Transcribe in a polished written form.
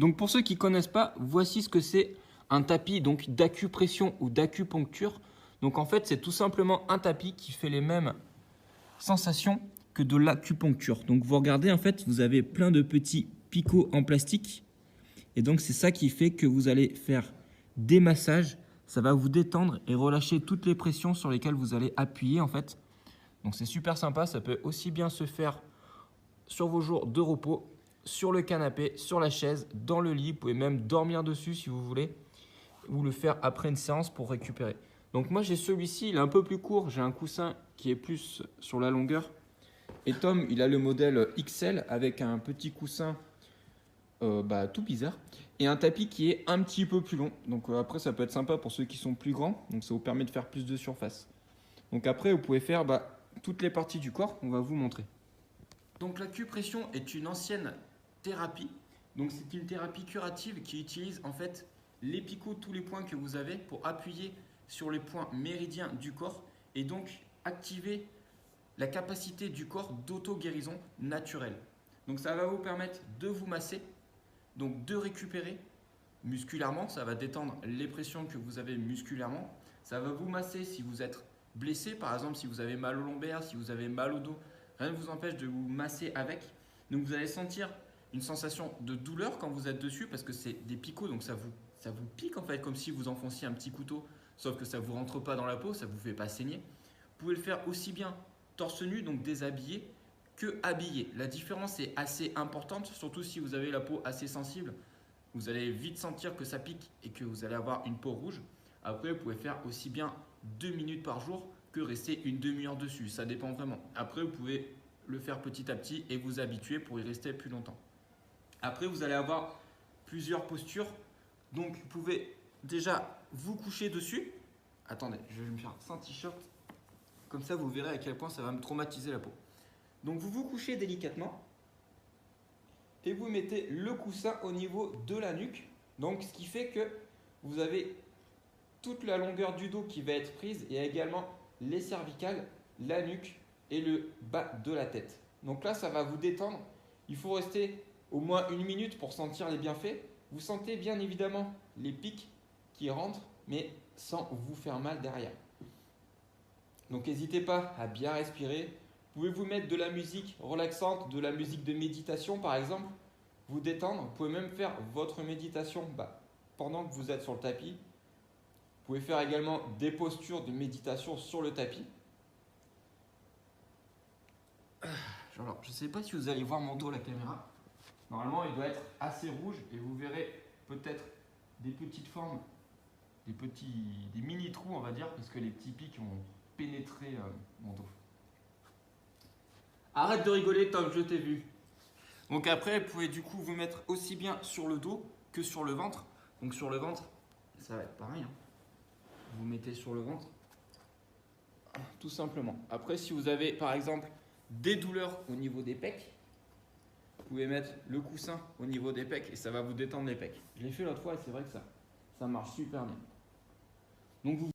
Donc pour ceux qui ne connaissent pas, voici ce que c'est un tapis donc d'acupression ou d'acupuncture. Donc en fait, c'est tout simplement un tapis qui fait les mêmes sensations que de l'acupuncture. Donc vous regardez, en fait, vous avez plein de petits picots en plastique. Et donc c'est ça qui fait que vous allez faire des massages. Ça va vous détendre et relâcher toutes les pressions sur lesquelles vous allez appuyer en fait. Donc c'est super sympa, ça peut aussi bien se faire sur vos jours de repos, sur le canapé, sur la chaise, dans le lit. Vous pouvez même dormir dessus si vous voulez, ou le faire après une séance pour récupérer. Donc moi j'ai celui-ci, il est un peu plus court, j'ai un coussin qui est plus sur la longueur. Et Tom, il a le modèle XL avec un petit coussin tout bizarre. Et un tapis qui est un petit peu plus long. Donc après ça peut être sympa pour ceux qui sont plus grands. Donc ça vous permet de faire plus de surface. Donc après vous pouvez faire toutes les parties du corps, on va vous montrer. Donc l'acupression est une ancienne thérapie. Donc c'est une thérapie curative qui utilise en fait les picots, tous les points que vous avez pour appuyer sur les points méridiens du corps et donc activer la capacité du corps d'auto-guérison naturelle. Donc ça va vous permettre de vous masser, donc de récupérer musculairement, ça va détendre les pressions que vous avez musculairement. Ça va vous masser si vous êtes blessé, par exemple si vous avez mal au lombaire, si vous avez mal au dos. Rien ne vous empêche de vous masser avec. Donc vous allez sentir une sensation de douleur quand vous êtes dessus parce que c'est des picots, donc ça vous pique en fait comme si vous enfonciez un petit couteau, sauf que ça ne vous rentre pas dans la peau, ça ne vous fait pas saigner. Vous pouvez le faire aussi bien torse nu, donc déshabillé, que habillé. La différence est assez importante, surtout si vous avez la peau assez sensible. Vous allez vite sentir que ça pique et que vous allez avoir une peau rouge. Après, vous pouvez faire aussi bien 2 minutes par jour que rester une demi-heure dessus. Ça dépend vraiment. Après, vous pouvez le faire petit à petit et vous habituer pour y rester plus longtemps. Après, vous allez avoir plusieurs postures. Donc, vous pouvez déjà vous coucher dessus. Attendez, je vais me faire sans t-shirt. Comme ça, vous verrez à quel point ça va me traumatiser la peau. Donc, vous vous couchez délicatement et vous mettez le coussin au niveau de la nuque. Donc, ce qui fait que vous avez toute la longueur du dos qui va être prise et également les cervicales, la nuque et le bas de la tête. Donc là, ça va vous détendre. Il faut rester au moins 1 minute pour sentir les bienfaits. Vous sentez bien évidemment les pics qui rentrent, mais sans vous faire mal derrière. Donc n'hésitez pas à bien respirer. Vous pouvez vous mettre de la musique relaxante, de la musique de méditation par exemple, vous détendre. Vous pouvez même faire votre méditation pendant que vous êtes sur le tapis. Vous pouvez faire également des postures de méditation sur le tapis. Alors, je ne sais pas si vous allez voir mon dos à la caméra. Normalement, il doit être assez rouge et vous verrez peut-être des petites formes, des mini trous, on va dire, parce que les petits pics ont pénétré mon dos. Arrête de rigoler, Tom, je t'ai vu. Donc après, vous pouvez du coup vous mettre aussi bien sur le dos que sur le ventre. Donc sur le ventre, ça va être pareil. Vous mettez sur le ventre, tout simplement. Après, si vous avez par exemple des douleurs au niveau des pecs, vous pouvez mettre le coussin au niveau des pecs et ça va vous détendre les pecs. Je l'ai fait l'autre fois et c'est vrai que ça marche super bien. Donc vous